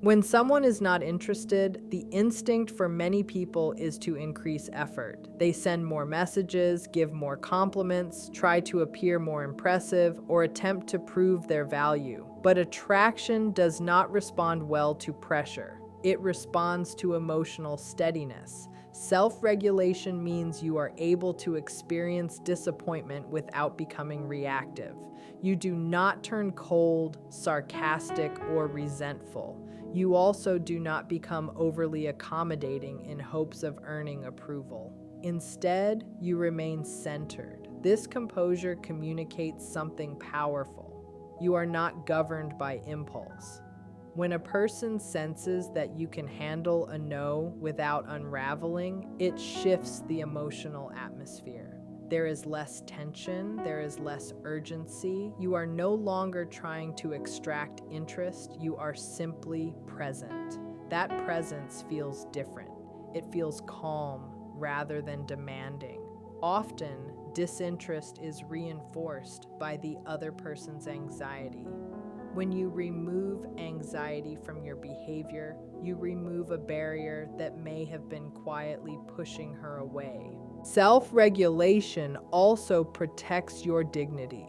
When someone is not interested, the instinct for many people is to increase effort. They send more messages, give more compliments, try to appear more impressive, or attempt to prove their value. But attraction does not respond well to pressure. It responds to emotional steadiness. Self-regulation means you are able to experience disappointment without becoming reactive. You do not turn cold, sarcastic, or resentful. You also do not become overly accommodating in hopes of earning approval. Instead, you remain centered. This composure communicates something powerful. You are not governed by impulse. When a person senses that you can handle a no without unraveling, it shifts the emotional atmosphere. There is less tension, there is less urgency. You are no longer trying to extract interest, you are simply present. That presence feels different. It feels calm rather than demanding. Often, disinterest is reinforced by the other person's anxiety. When you remove anxiety from your behavior, you remove a barrier that may have been quietly pushing her away. Self-regulation also protects your dignity.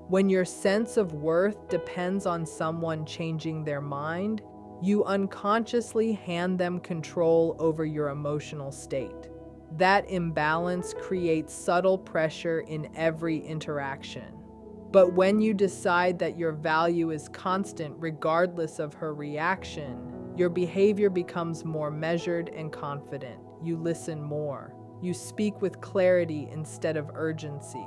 When your sense of worth depends on someone changing their mind, you unconsciously hand them control over your emotional state. That imbalance creates subtle pressure in every interaction. But when you decide that your value is constant regardless of her reaction, your behavior becomes more measured and confident. You listen more. You speak with clarity instead of urgency.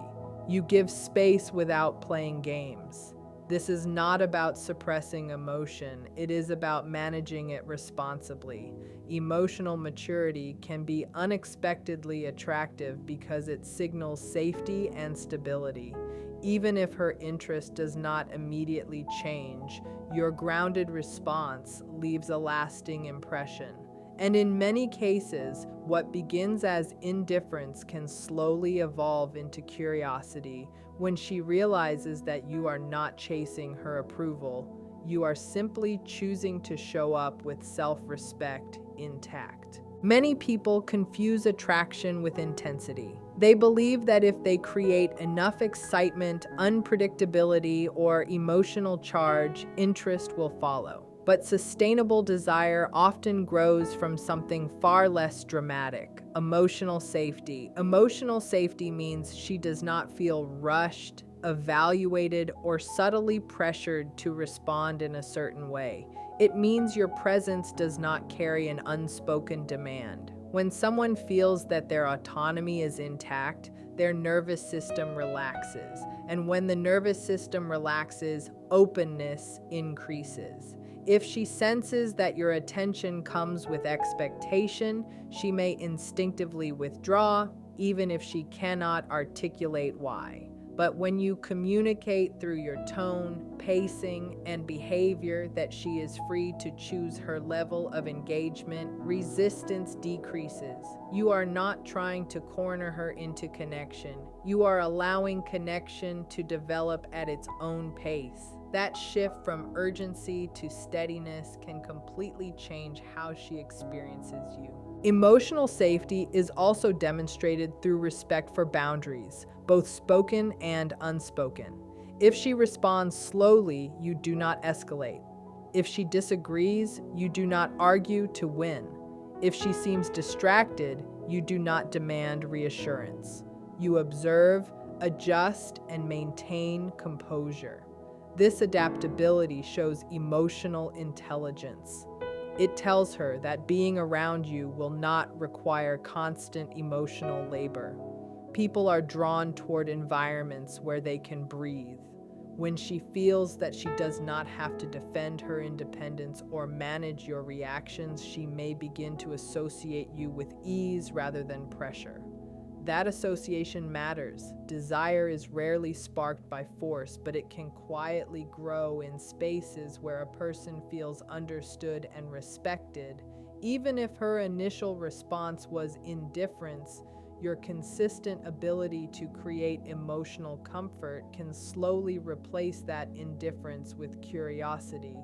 You give space without playing games. This is not about suppressing emotion, it is about managing it responsibly. Emotional maturity can be unexpectedly attractive because it signals safety and stability. Even if her interest does not immediately change, your grounded response leaves a lasting impression. And in many cases, what begins as indifference can slowly evolve into curiosity. When she realizes that you are not chasing her approval, you are simply choosing to show up with self-respect intact. Many people confuse attraction with intensity. They believe that if they create enough excitement, unpredictability, or emotional charge, interest will follow. But sustainable desire often grows from something far less dramatic: emotional safety. Emotional safety means she does not feel rushed, evaluated, or subtly pressured to respond in a certain way. It means your presence does not carry an unspoken demand. When someone feels that their autonomy is intact, their nervous system relaxes. And when the nervous system relaxes, openness increases. If she senses that your attention comes with expectation, she may instinctively withdraw, even if she cannot articulate why. But when you communicate through your tone, pacing, and behavior that she is free to choose her level of engagement, resistance decreases. You are not trying to corner her into connection. You are allowing connection to develop at its own pace. That shift from urgency to steadiness can completely change how she experiences you. Emotional safety is also demonstrated through respect for boundaries, both spoken and unspoken. If she responds slowly, you do not escalate. If she disagrees, you do not argue to win. If she seems distracted, you do not demand reassurance. You observe, adjust, and maintain composure. This adaptability shows emotional intelligence. It tells her that being around you will not require constant emotional labor. People are drawn toward environments where they can breathe. When she feels that she does not have to defend her independence or manage your reactions, she may begin to associate you with ease rather than pressure. That association matters. Desire is rarely sparked by force, but it can quietly grow in spaces where a person feels understood and respected. Even if her initial response was indifference, your consistent ability to create emotional comfort can slowly replace that indifference with curiosity.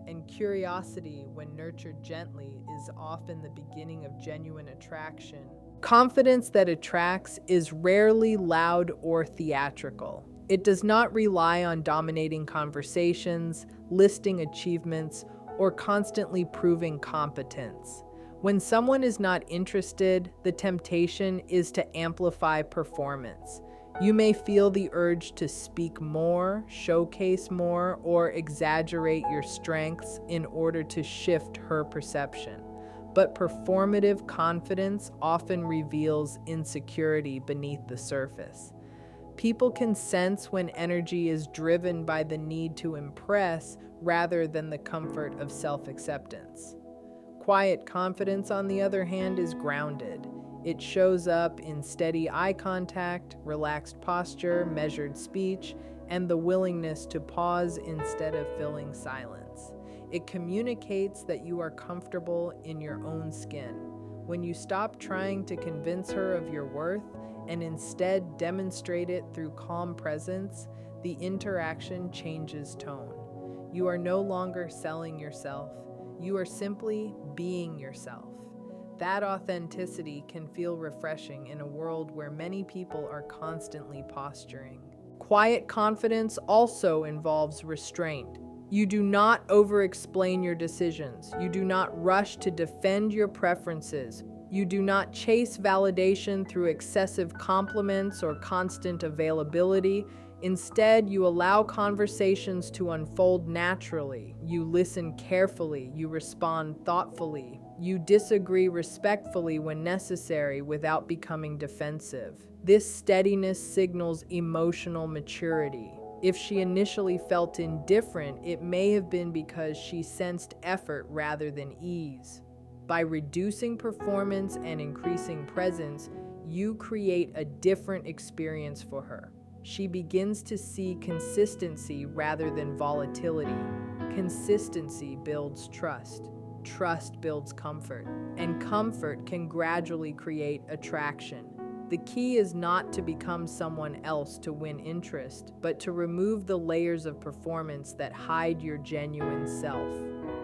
And curiosity, when nurtured gently, is often the beginning of genuine attraction. Confidence that attracts is rarely loud or theatrical. It does not rely on dominating conversations, listing achievements, or constantly proving competence. When someone is not interested, the temptation is to amplify performance. You may feel the urge to speak more, showcase more, or exaggerate your strengths in order to shift her perception. But performative confidence often reveals insecurity beneath the surface. People can sense when energy is driven by the need to impress rather than the comfort of self-acceptance. Quiet confidence, on the other hand, is grounded. It shows up in steady eye contact, relaxed posture, measured speech, and the willingness to pause instead of filling silence. It communicates that you are comfortable in your own skin. When you stop trying to convince her of your worth and instead demonstrate it through calm presence, the interaction changes tone. You are no longer selling yourself. You are simply being yourself. That authenticity can feel refreshing in a world where many people are constantly posturing. Quiet confidence also involves restraint. You do over over-explain your decisions. You do not rush to defend your preferences. You do not chase validation through excessive compliments or constant availability. Instead, you allow conversations to unfold naturally. You listen carefully. You respond thoughtfully. You disagree respectfully when necessary without becoming defensive. This steadiness signals emotional maturity. If she initially felt indifferent, it may have been because she sensed effort rather than ease. By reducing performance and increasing presence, you create a different experience for her. She begins to see consistency rather than volatility. Consistency builds trust. Trust builds comfort. And comfort can gradually create attraction. The key is not to become someone else to win interest, but to remove the layers of performance that hide your genuine self.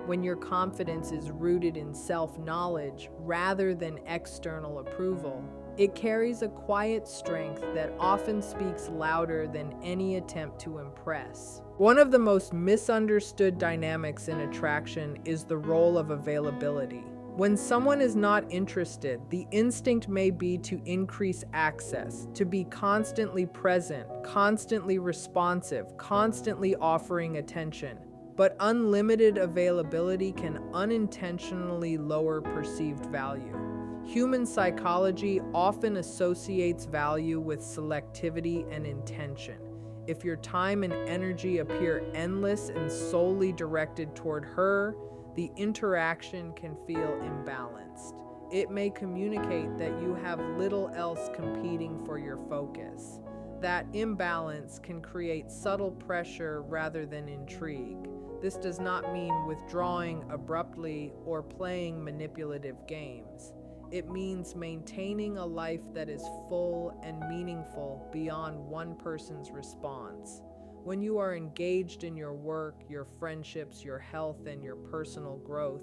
When your confidence is rooted in self-knowledge rather than external approval, it carries a quiet strength that often speaks louder than any attempt to impress. One of the most misunderstood dynamics in attraction is the role of availability. When someone is not interested, the instinct may be to increase access, to be constantly present, constantly responsive, constantly offering attention. But unlimited availability can unintentionally lower perceived value. Human psychology often associates value with selectivity and intention. If your time and energy appear endless and solely directed toward her, the interaction can feel imbalanced. It may communicate that you have little else competing for your focus. That imbalance can create subtle pressure rather than intrigue. This does not mean withdrawing abruptly or playing manipulative games. It means maintaining a life that is full and meaningful beyond one person's response. When you are engaged in your work, your friendships, your health, and your personal growth,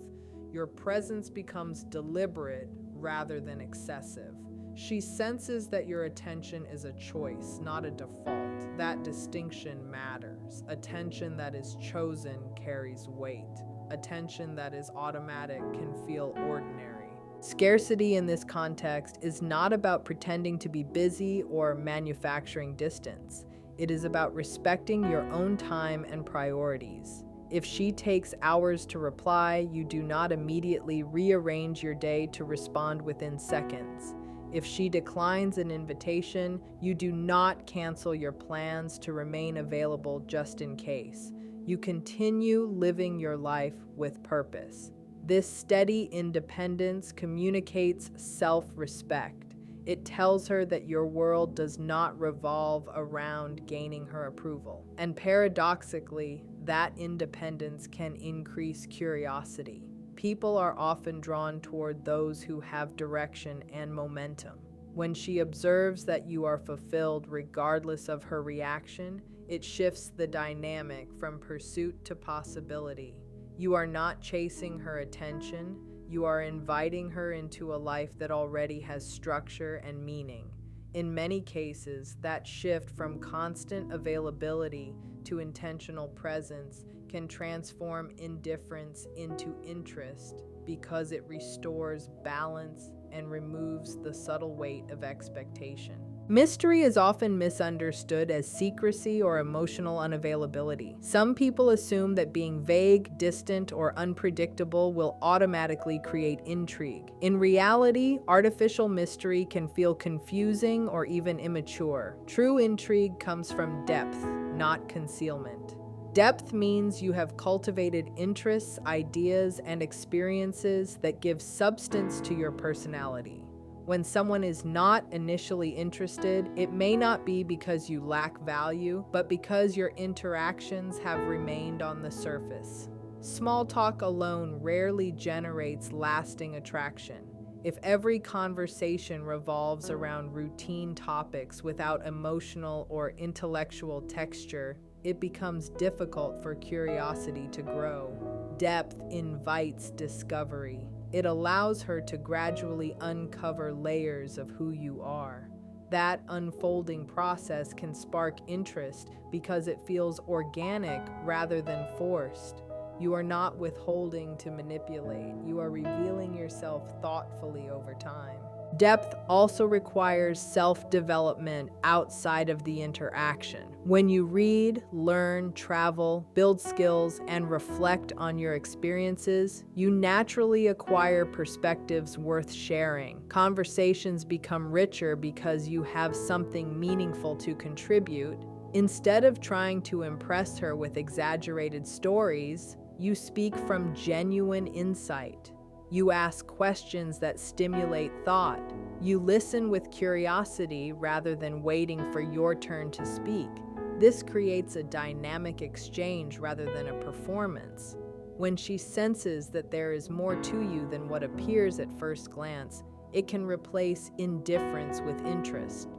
your presence becomes deliberate rather than excessive. She senses that your attention is a choice, not a default. That distinction matters. Attention that is chosen carries weight. Attention that is automatic can feel ordinary. Scarcity in this context is not about pretending to be busy or manufacturing distance. It is about respecting your own time and priorities. If she takes hours to reply, you do not immediately rearrange your day to respond within seconds. If she declines an invitation, you do not cancel your plans to remain available just in case. You continue living your life with purpose. This steady independence communicates self-respect. It tells her that your world does not revolve around gaining her approval. And paradoxically, that independence can increase curiosity. People are often drawn toward those who have direction and momentum. When she observes that you are fulfilled regardless of her reaction, it shifts the dynamic from pursuit to possibility. You are not chasing her attention, you are inviting her into a life that already has structure and meaning. In many cases, that shift from constant availability to intentional presence can transform indifference into interest because it restores balance and removes the subtle weight of expectation. Mystery is often misunderstood as secrecy or emotional unavailability. Some people assume that being vague, distant, or unpredictable will automatically create intrigue. In reality, artificial mystery can feel confusing or even immature. True intrigue comes from depth, not concealment. Depth means you have cultivated interests, ideas, and experiences that give substance to your personality. When someone is not initially interested, it may not be because you lack value, but because your interactions have remained on the surface. Small talk alone rarely generates lasting attraction. If every conversation revolves around routine topics without emotional or intellectual texture, it becomes difficult for curiosity to grow. Depth invites discovery. It allows her to gradually uncover layers of who you are. That unfolding process can spark interest because it feels organic rather than forced. You are not withholding to manipulate. You are revealing yourself thoughtfully over time. Depth also requires self-development outside of the interaction. When you read, learn, travel, build skills, and reflect on your experiences, you naturally acquire perspectives worth sharing. Conversations become richer because you have something meaningful to contribute. Instead of trying to impress her with exaggerated stories, you speak from genuine insight. You ask questions that stimulate thought. You listen with curiosity rather than waiting for your turn to speak. This creates a dynamic exchange rather than a performance. When she senses that there is more to you than what appears at first glance, it can replace indifference with interest.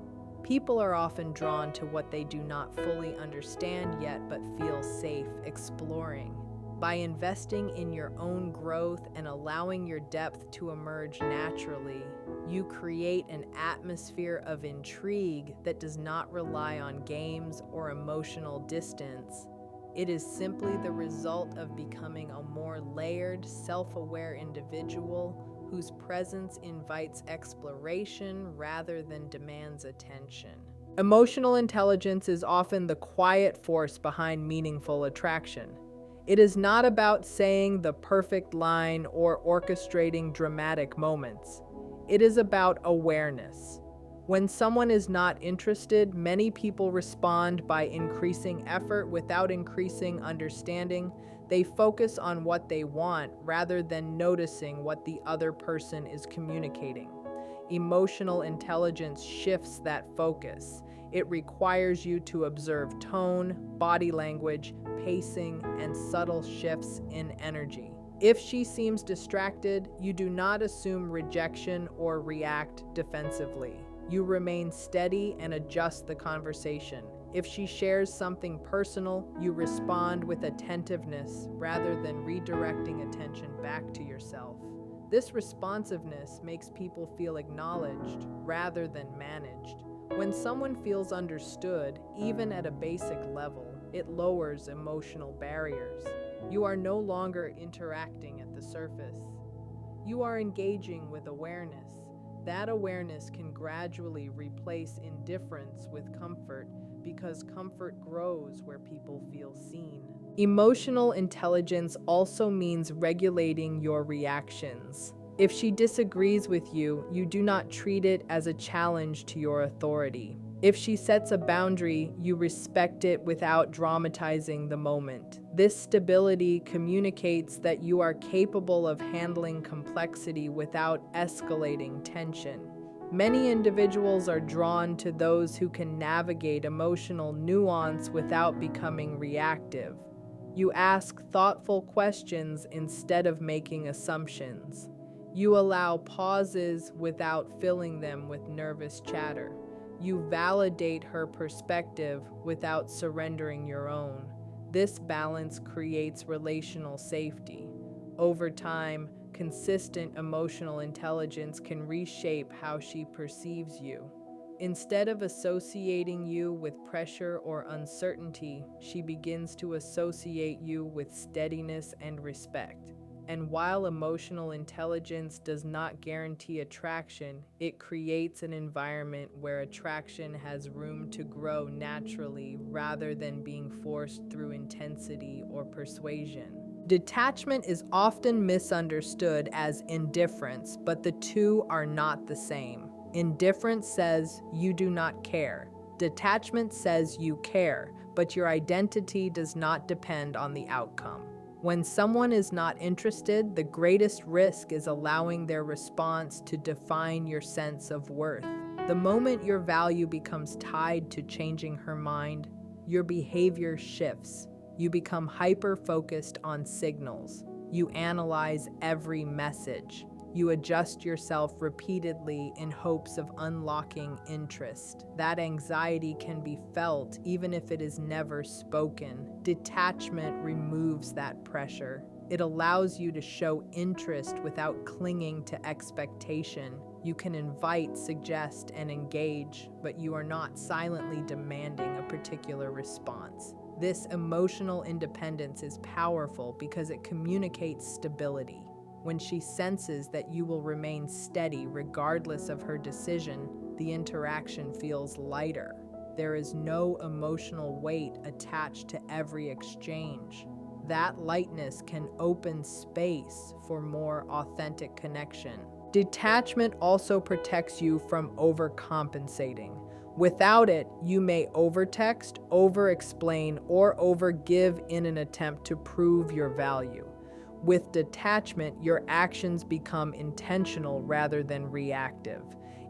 People are often drawn to what they do not fully understand yet but feel safe exploring. By investing in your own growth and allowing your depth to emerge naturally, you create an atmosphere of intrigue that does not rely on games or emotional distance. It is simply the result of becoming a more layered, self-aware individual whose presence invites exploration rather than demands attention. Emotional intelligence is often the quiet force behind meaningful attraction. It is not about saying the perfect line or orchestrating dramatic moments. It is about awareness. When someone is not interested, many people respond by increasing effort without increasing understanding. They focus on what they want rather than noticing what the other person is communicating. Emotional intelligence shifts that focus. It requires you to observe tone, body language, pacing, and subtle shifts in energy. If she seems distracted, you do not assume rejection or react defensively. You remain steady and adjust the conversation. If she shares something personal, you respond with attentiveness rather than redirecting attention back to yourself. This responsiveness makes people feel acknowledged rather than managed. When someone feels understood, even at a basic level, it lowers emotional barriers. You are no longer interacting at the surface. You are engaging with awareness. That awareness can gradually replace indifference with comfort because comfort grows where people feel seen. Emotional intelligence also means regulating your reactions. If she disagrees with you, you do not treat it as a challenge to your authority. If she sets a boundary, you respect it without dramatizing the moment. This stability communicates that you are capable of handling complexity without escalating tension. Many individuals are drawn to those who can navigate emotional nuance without becoming reactive. You ask thoughtful questions instead of making assumptions. You allow pauses without filling them with nervous chatter. You validate her perspective without surrendering your own. This balance creates relational safety. Over time, consistent emotional intelligence can reshape how she perceives you. Instead of associating you with pressure or uncertainty, she begins to associate you with steadiness and respect. And while emotional intelligence does not guarantee attraction, it creates an environment where attraction has room to grow naturally rather than being forced through intensity or persuasion. Detachment is often misunderstood as indifference, but the two are not the same. Indifference says you do not care. Detachment says you care, but your identity does not depend on the outcome. When someone is not interested, the greatest risk is allowing their response to define your sense of worth. The moment your value becomes tied to changing her mind, your behavior shifts. You become hyper-focused on signals. You analyze every message. You adjust yourself repeatedly in hopes of unlocking interest. That anxiety can be felt even if it is never spoken. Detachment removes that pressure. It allows you to show interest without clinging to expectation. You can invite, suggest, and engage, but you are not silently demanding a particular response. This emotional independence is powerful because it communicates stability. When she senses that you will remain steady regardless of her decision, the interaction feels lighter. There is no emotional weight attached to every exchange. That lightness can open space for more authentic connection. Detachment also protects you from overcompensating. Without it, you may overtext, overexplain, or overgive in an attempt to prove your value. With detachment, your actions become intentional rather than reactive.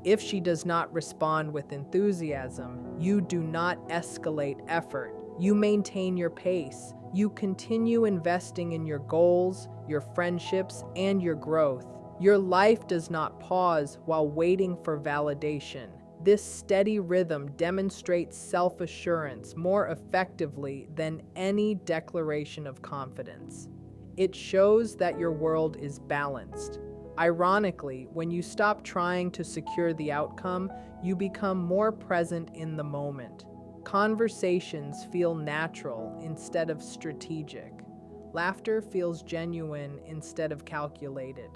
If she does not respond with enthusiasm, you do not escalate effort. You maintain your pace. You continue investing in your goals, your friendships, and your growth. Your life does not pause while waiting for validation. This steady rhythm demonstrates self-assurance more effectively than any declaration of confidence. It shows that your world is balanced. Ironically, when you stop trying to secure the outcome, you become more present in the moment. Conversations feel natural instead of strategic. Laughter feels genuine instead of calculated.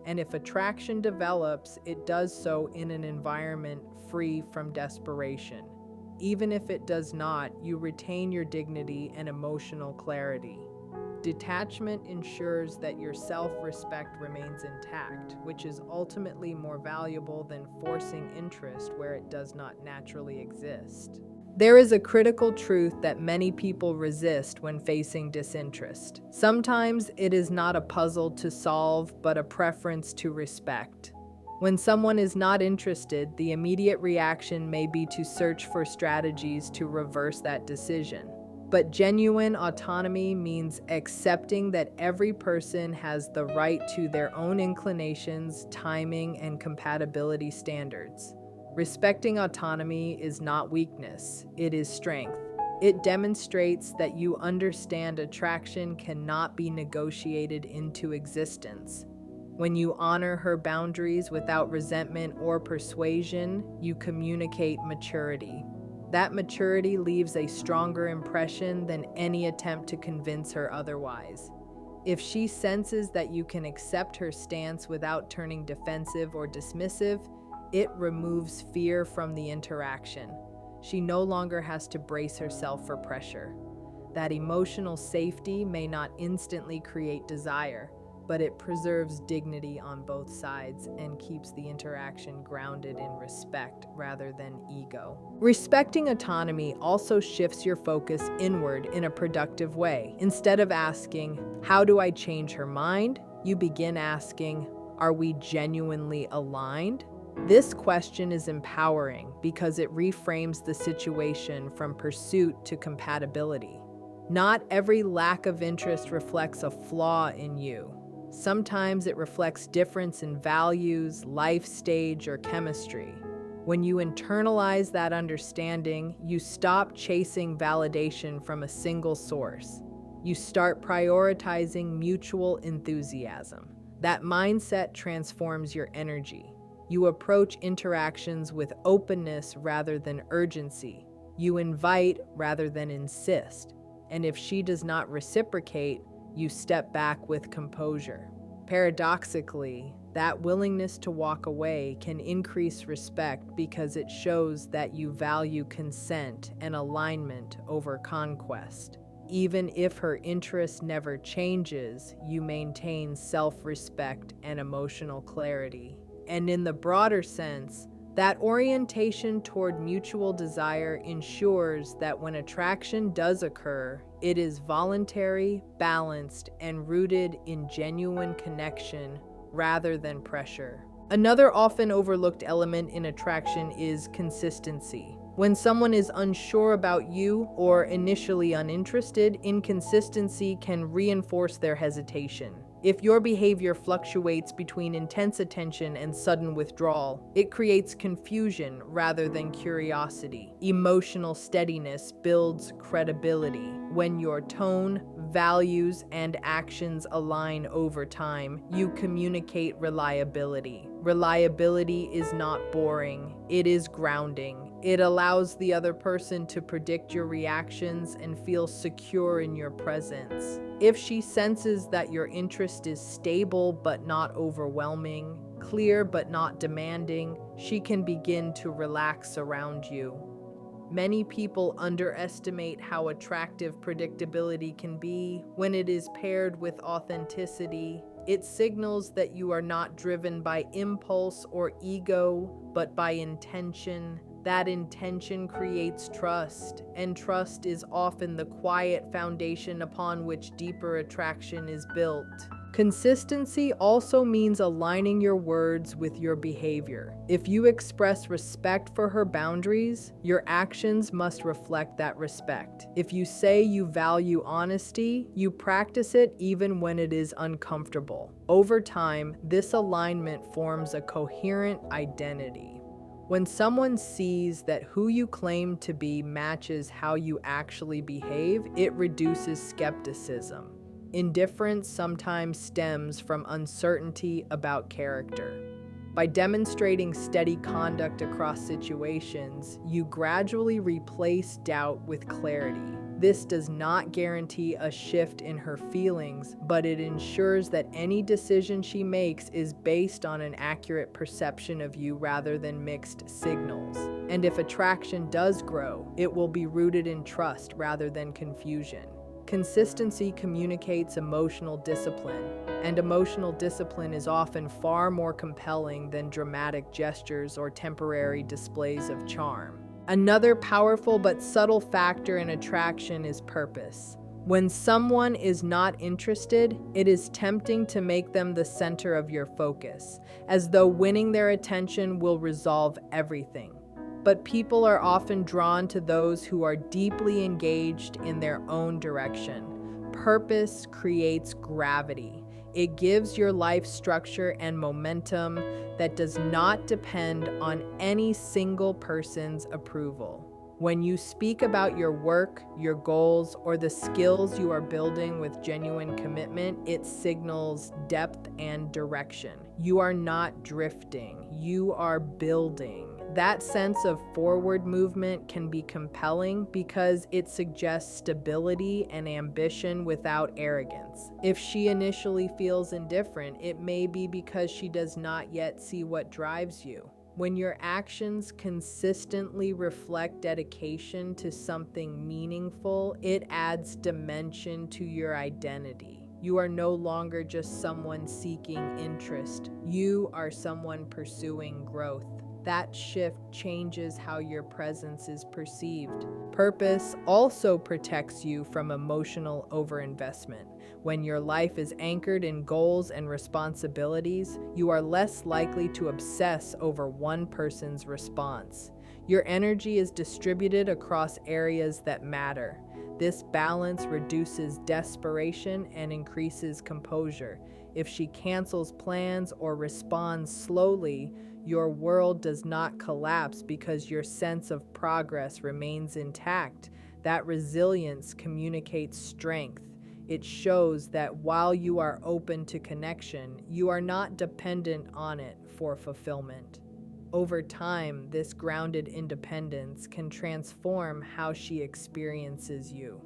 And if attraction develops, it does so in an environment free from desperation. Even if it does not, you retain your dignity and emotional clarity. Detachment ensures that your self-respect remains intact, which is ultimately more valuable than forcing interest where it does not naturally exist. There is a critical truth that many people resist when facing disinterest. Sometimes it is not a puzzle to solve, but a preference to respect. When someone is not interested, the immediate reaction may be to search for strategies to reverse that decision. But genuine autonomy means accepting that every person has the right to their own inclinations, timing, and compatibility standards. Respecting autonomy is not weakness, it is strength. It demonstrates that you understand attraction cannot be negotiated into existence. When you honor her boundaries without resentment or persuasion, you communicate maturity. That maturity leaves a stronger impression than any attempt to convince her otherwise. If she senses that you can accept her stance without turning defensive or dismissive, it removes fear from the interaction. She no longer has to brace herself for pressure. That emotional safety may not instantly create desire, but it preserves dignity on both sides and keeps the interaction grounded in respect rather than ego. Respecting autonomy also shifts your focus inward in a productive way. Instead of asking, "How do I change her mind?" you begin asking, "Are we genuinely aligned?" This question is empowering because it reframes the situation from pursuit to compatibility. Not every lack of interest reflects a flaw in you. Sometimes it reflects difference in values, life stage, or chemistry. When you internalize that understanding, you stop chasing validation from a single source. You start prioritizing mutual enthusiasm. That mindset transforms your energy. You approach interactions with openness rather than urgency. You invite rather than insist. And if she does not reciprocate, you step back with composure. Paradoxically, that willingness to walk away can increase respect because it shows that you value consent and alignment over conquest. Even if her interest never changes, you maintain self-respect and emotional clarity. And in the broader sense, that orientation toward mutual desire ensures that when attraction does occur, it is voluntary, balanced, and rooted in genuine connection rather than pressure. Another often overlooked element in attraction is consistency. When someone is unsure about you or initially uninterested, inconsistency can reinforce their hesitation. If your behavior fluctuates between intense attention and sudden withdrawal, it creates confusion rather than curiosity. Emotional steadiness builds credibility. When your tone, values, and actions align over time, you communicate reliability. Reliability is not boring, it is grounding. It allows the other person to predict your reactions and feel secure in your presence. If she senses that your interest is stable but not overwhelming, clear but not demanding, she can begin to relax around you. Many people underestimate how attractive predictability can be when it is paired with authenticity. It signals that you are not driven by impulse or ego, but by intention. That intention creates trust, and trust is often the quiet foundation upon which deeper attraction is built. Consistency also means aligning your words with your behavior. If you express respect for her boundaries, your actions must reflect that respect. If you say you value honesty, you practice it even when it is uncomfortable. Over time, this alignment forms a coherent identity. When someone sees that who you claim to be matches how you actually behave, it reduces skepticism. Indifference sometimes stems from uncertainty about character. By demonstrating steady conduct across situations, you gradually replace doubt with clarity. This does not guarantee a shift in her feelings, but it ensures that any decision she makes is based on an accurate perception of you rather than mixed signals. And if attraction does grow, it will be rooted in trust rather than confusion. Consistency communicates emotional discipline, and emotional discipline is often far more compelling than dramatic gestures or temporary displays of charm. Another powerful but subtle factor in attraction is purpose. When someone is not interested, it is tempting to make them the center of your focus, as though winning their attention will resolve everything. But people are often drawn to those who are deeply engaged in their own direction. Purpose creates gravity. It gives your life structure and momentum that does not depend on any single person's approval. When you speak about your work, your goals, or the skills you are building with genuine commitment, it signals depth and direction. You are not drifting, you are building. That sense of forward movement can be compelling because it suggests stability and ambition without arrogance. If she initially feels indifferent, it may be because she does not yet see what drives you. When your actions consistently reflect dedication to something meaningful, it adds dimension to your identity. You are no longer just someone seeking interest. You are someone pursuing growth. That shift changes how your presence is perceived. Purpose also protects you from emotional overinvestment. When your life is anchored in goals and responsibilities, you are less likely to obsess over one person's response. Your energy is distributed across areas that matter. This balance reduces desperation and increases composure. If she cancels plans or responds slowly, Your world does not collapse because your sense of progress remains intact. That resilience communicates strength. It shows that while you are open to connection, you are not dependent on it for fulfillment. Over time, this grounded independence can transform how she experiences you.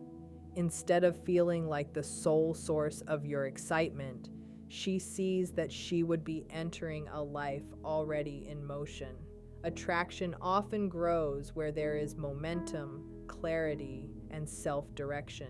Instead of feeling like the sole source of your excitement, she sees that she would be entering a life already in motion. Attraction often grows where there is momentum, clarity, and self-direction.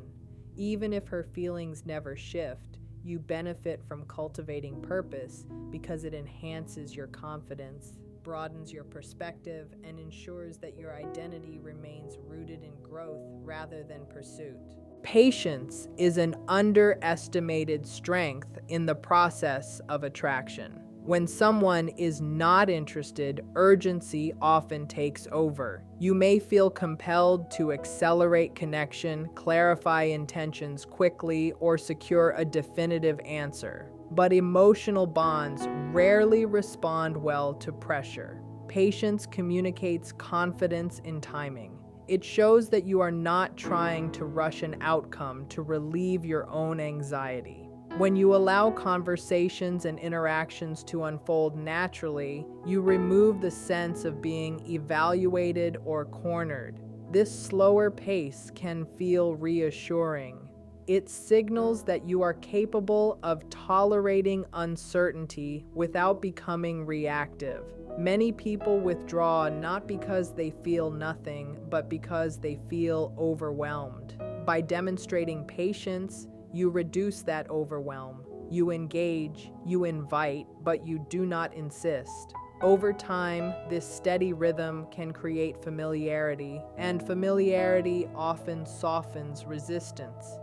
Even if her feelings never shift, you benefit from cultivating purpose because it enhances your confidence, broadens your perspective, and ensures that your identity remains rooted in growth rather than pursuit. Patience is an underestimated strength in the process of attraction. When someone is not interested, urgency often takes over. You may feel compelled to accelerate connection, clarify intentions quickly, or secure a definitive answer. But emotional bonds rarely respond well to pressure. Patience communicates confidence in timing. It shows that you are not trying to rush an outcome to relieve your own anxiety. When you allow conversations and interactions to unfold naturally, you remove the sense of being evaluated or cornered. This slower pace can feel reassuring. It signals that you are capable of tolerating uncertainty without becoming reactive. Many people withdraw not because they feel nothing, but because they feel overwhelmed. By demonstrating patience, you reduce that overwhelm. You engage, you invite, but you do not insist. Over time, this steady rhythm can create familiarity, and familiarity often softens resistance.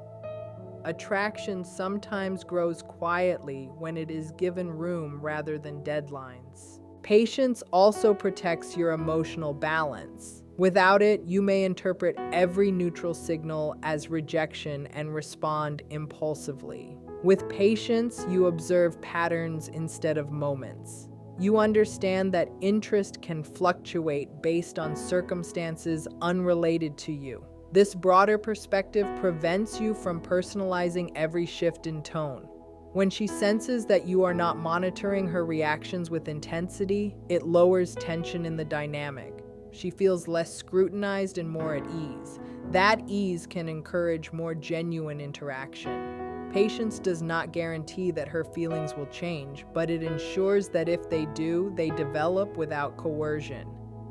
Attraction sometimes grows quietly when it is given room rather than deadlines. Patience also protects your emotional balance. Without it, you may interpret every neutral signal as rejection and respond impulsively. With patience, you observe patterns instead of moments. You understand that interest can fluctuate based on circumstances unrelated to you. This broader perspective prevents you from personalizing every shift in tone. When she senses that you are not monitoring her reactions with intensity, it lowers tension in the dynamic. She feels less scrutinized and more at ease. That ease can encourage more genuine interaction. Patience does not guarantee that her feelings will change, but it ensures that if they do, they develop without coercion.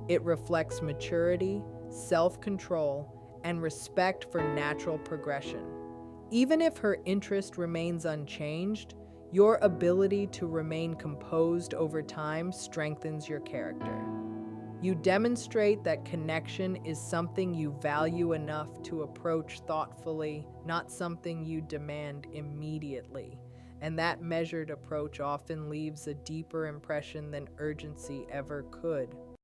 It reflects maturity, self-control, and respect for natural progression. Even if her interest remains unchanged, your ability to remain composed over time strengthens your character. You demonstrate that connection is something you value enough to approach thoughtfully, not something you demand immediately. And that measured approach often leaves a deeper impression than urgency ever could.